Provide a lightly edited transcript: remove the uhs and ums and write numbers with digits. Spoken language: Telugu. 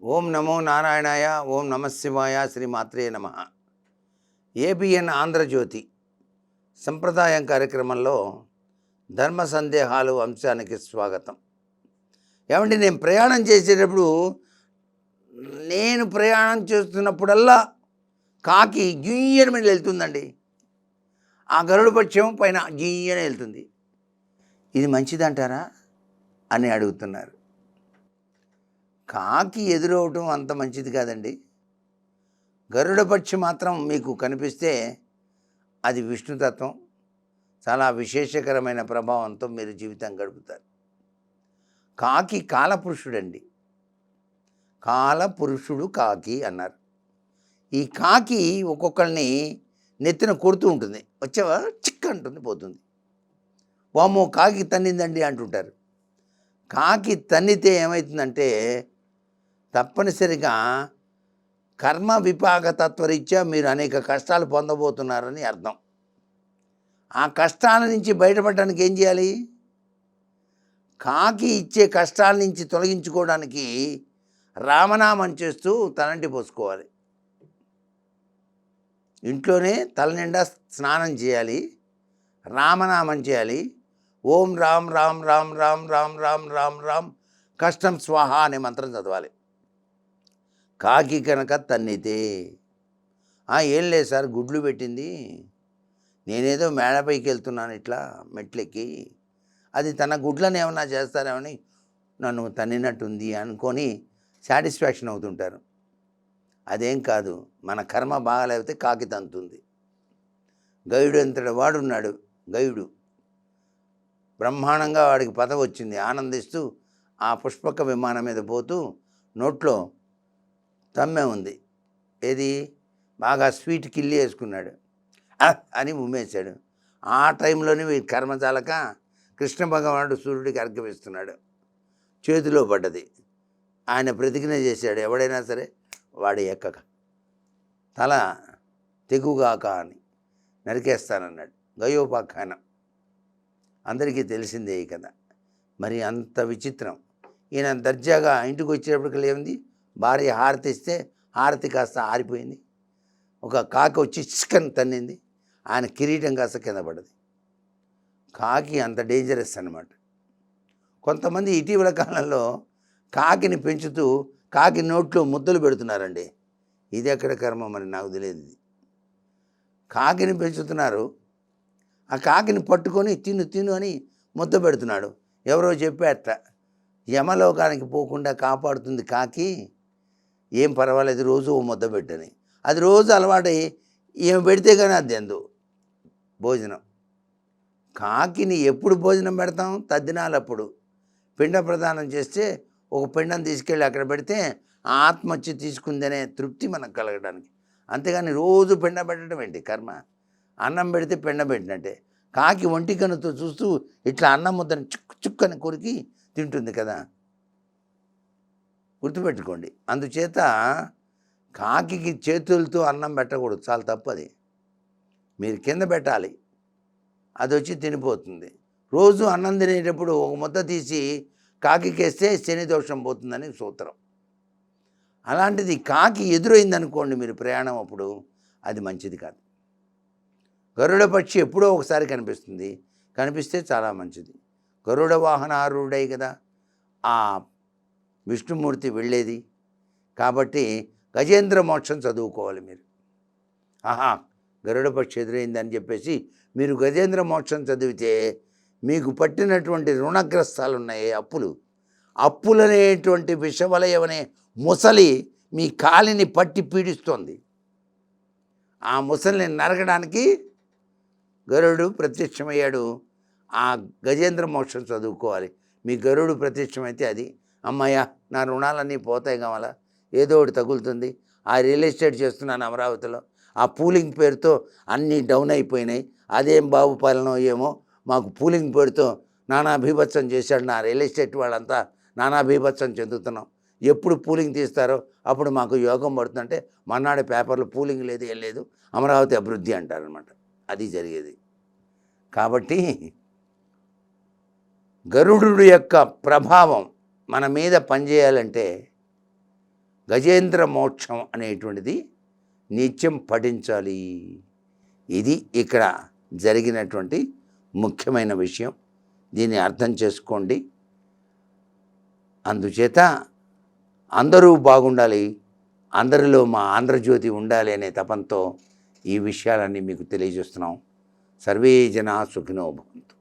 ఓం నమో నారాయణాయ. ఓం నమశివాయ. శ్రీమాత్రే నమ. ఏబిఎన్ ఆంధ్రజ్యోతి సంప్రదాయం కార్యక్రమంలో ధర్మ సందేహాలు అంశానికి స్వాగతం. ఏమంటే నేను ప్రయాణం చేసేటప్పుడు ప్రయాణం చేస్తున్నప్పుడల్లా కాకి గియ్యన మీద వెళ్తుందండి. ఆ గరుడ పక్షం పైన గియ్యన వెళ్తుంది. ఇది మంచిదంటారా అని అడుగుతున్నారు. కాకి ఎదురవటం అంత మంచిది కాదండి. గరుడ పక్షి మాత్రం మీకు కనిపిస్తే అది విష్ణుతత్వం, చాలా విశేషకరమైన ప్రభావంతో మీరు జీవితం గడుపుతారు. కాకి కాలపురుషుడండి. కాలపురుషుడు కాకి అన్నారు. ఈ కాకి ఒక్కొక్కరిని నెత్తిన కొడుతూ ఉంటుంది. వచ్చావా చిక్క అంటుంది, పోతుంది. వామ్మో కాకి తన్నిందండి అంటుంటారు. కాకి తన్నితే ఏమవుతుందంటే తప్పనిసరిగా కర్మ విపాక తత్వరీత్యా మీరు అనేక కష్టాలు పొందబోతున్నారని అర్థం. ఆ కష్టాల నుంచి బయటపడడానికి ఏం చేయాలి? కాకి ఇచ్చే కష్టాల నుంచి తొలగించుకోవడానికి రామనామం చేస్తూ తలంటి పోసుకోవాలి. ఇంట్లోనే తలనిండా స్నానం చేయాలి, రామనామం చేయాలి. ఓం రామ్ రామ్ రామ్ రామ్ రామ్ రామ్ రామ్ రామ్ కష్టం స్వాహ అనే మంత్రం చదవాలి. కాకి కనుక తన్నితే ఏం లేదు సార్, గుడ్లు పెట్టింది, నేనేదో మేడపైకి వెళ్తున్నాను ఇట్లా మెట్లెక్కి, అది తన గుడ్లను ఏమన్నా చేస్తారేమని నన్ను తన్నినట్టుంది అనుకొని సాటిస్ఫాక్షన్ అవుతుంటారు. అదేం కాదు, మన కర్మ బాగాలేకపోతే కాకి తంతుంది. గయుడు అంతటి వాడున్నాడు. గయుడు బ్రహ్మాండంగా వాడికి పదవి వచ్చింది. ఆనందిస్తూ ఆ పుష్పక విమానం మీద పోతూ నోట్లో తమ్మె ఉంది. ఏది బాగా స్వీట్ కిల్లి వేసుకున్నాడు, అని ఉమ్మేశాడు. ఆ టైంలోనే వీడి కర్మచాలక కృష్ణ భగవానుడు సూర్యుడికి అర్ఘ్యమిస్తున్నాడు. చేతిలో పడ్డది. ఆయన ప్రతిజ్ఞ చేశాడు, ఎవడైనా సరే వాడి ఎక్కక తల తెగుగాక అని నరికేస్తానన్నాడు. గయోపాఖ్యానం అందరికీ తెలిసిందే ఈ కథ. మరి అంత విచిత్రం. ఈయన దర్జాగా ఇంటికి వచ్చేటప్పటికి ఏముంది, భార్య హారతి ఇస్తే హారతి కాస్త ఆరిపోయింది. ఒక కాకి వచ్చి చికెన్ తన్నింది. ఆయన కిరీటం కాస్త కింద పడ్డది. కాకి అంత డేంజరస్ అన్నమాట. కొంతమంది ఇటీవల కాలంలో కాకిని పెంచుతూ కాకి నోట్లో ముద్దలు పెడుతున్నారండి. ఇది ఎక్కడ కర్మ మరి నాకు తెలియదు. కాకిని పెంచుతున్నారు, ఆ కాకిని పట్టుకొని తిను తిను అని ముద్ద పెడుతున్నాడు. ఎవరో చెప్పారట, యమలోకానికి పోకుండా కాపాడుతుంది కాకి, ఏం పర్వాలేదు రోజు ఓ ముద్ద పెట్టని. అది రోజు అలవాటై ఏమి పెడితే కానీ అది ఎందు భోజనం. కాకిని ఎప్పుడు భోజనం పెడతాం? తద్దినాలప్పుడు పిండ ప్రదానం చేస్తే ఒక పిండం తీసుకెళ్ళి అక్కడ పెడితే ఆత్మ వచ్చి తీసుకుందనే తృప్తి మనకు కలగడానికి. అంతేగాని రోజు పిండ పెట్టడం ఏంటి కర్మ? అన్నం పెడితే పిండ పెట్టినట్టే. కాకి ఒంటి కన్నుతో చూస్తూ ఇట్లా అన్నం ముద్దని చుక్కు చుక్కని కొరికి తింటుంది కదా, గుర్తుపెట్టుకోండి. అందుచేత కాకి చేతులతో అన్నం పెట్టకూడదు, చాలా తప్పది. మీరు కింద పెట్టాలి, అది వచ్చి తినిపోతుంది. రోజు అన్నం తినేటప్పుడు ఒక ముద్ద తీసి కాకికేస్తే శని దోషం పోతుందని సూత్రం. అలాంటిది కాకి ఎదురైందనుకోండి మీరు ప్రయాణం అప్పుడు, అది మంచిది కాదు. గరుడ పక్షి ఎప్పుడో ఒకసారి కనిపిస్తుంది, కనిపిస్తే చాలా మంచిది. గరుడ వాహనారూఢై కదా ఆ విష్ణుమూర్తి వెళ్ళేది. కాబట్టి గజేంద్ర మోక్షం చదువుకోవాలి మీరు. గరుడ పక్షి ఎదురైందని చెప్పేసి మీరు గజేంద్ర మోక్షం చదివితే మీకు పట్టినటువంటి రుణగ్రస్తాలు ఉన్నాయి, అప్పులనేటువంటి విషవలయం అనే ముసలి మీ కాలిని పట్టి పీడిస్తోంది. ఆ ముసలిని నరకడానికి గరుడు ప్రత్యక్షమయ్యాడు. ఆ గజేంద్ర మోక్షం చదువుకోవాలి. మీ గరుడు ప్రత్యక్షమైతే అది అమ్మయ్య నా రుణాలన్నీ పోతాయి కావాలా, ఏదో ఒకటి తగులుతుంది. ఆ రియల్ ఎస్టేట్ చేస్తున్నాను అమరావతిలో, ఆ పూలింగ్ పేరుతో అన్నీ డౌన్ అయిపోయినాయి. అదేం బాబు పాలనో ఏమో, మాకు పూలింగ్ పేరుతో నానా బీభత్సం చేశాడు నా రియల్ ఎస్టేట్ వాళ్ళంతా, నానా బీభత్సం చెందుతున్నాం. ఎప్పుడు పూలింగ్ తీస్తారో అప్పుడు మాకు యోగం పడుతుందంటే మన్నాడు పేపర్లో పూలింగ్ లేదు, ఏం లేదు, అమరావతి అభివృద్ధి అంటారనమాట. అది జరిగేది. కాబట్టి గరుడు యొక్క ప్రభావం మన మీద పనిచేయాలంటే గజేంద్ర మోక్షం అనేటువంటిది నిత్యం పఠించాలి. ఇది ఇక్కడ జరిగినటువంటి ముఖ్యమైన విషయం. దీన్ని అర్థం చేసుకోండి. అందుచేత అందరూ బాగుండాలి, అందరిలో మా ఆంధ్రజ్యోతి ఉండాలి అనే తపంతో ఈ విషయాలన్నీ మీకు తెలియజేస్తున్నాం. సర్వే జనా సుఖినో భవంతు.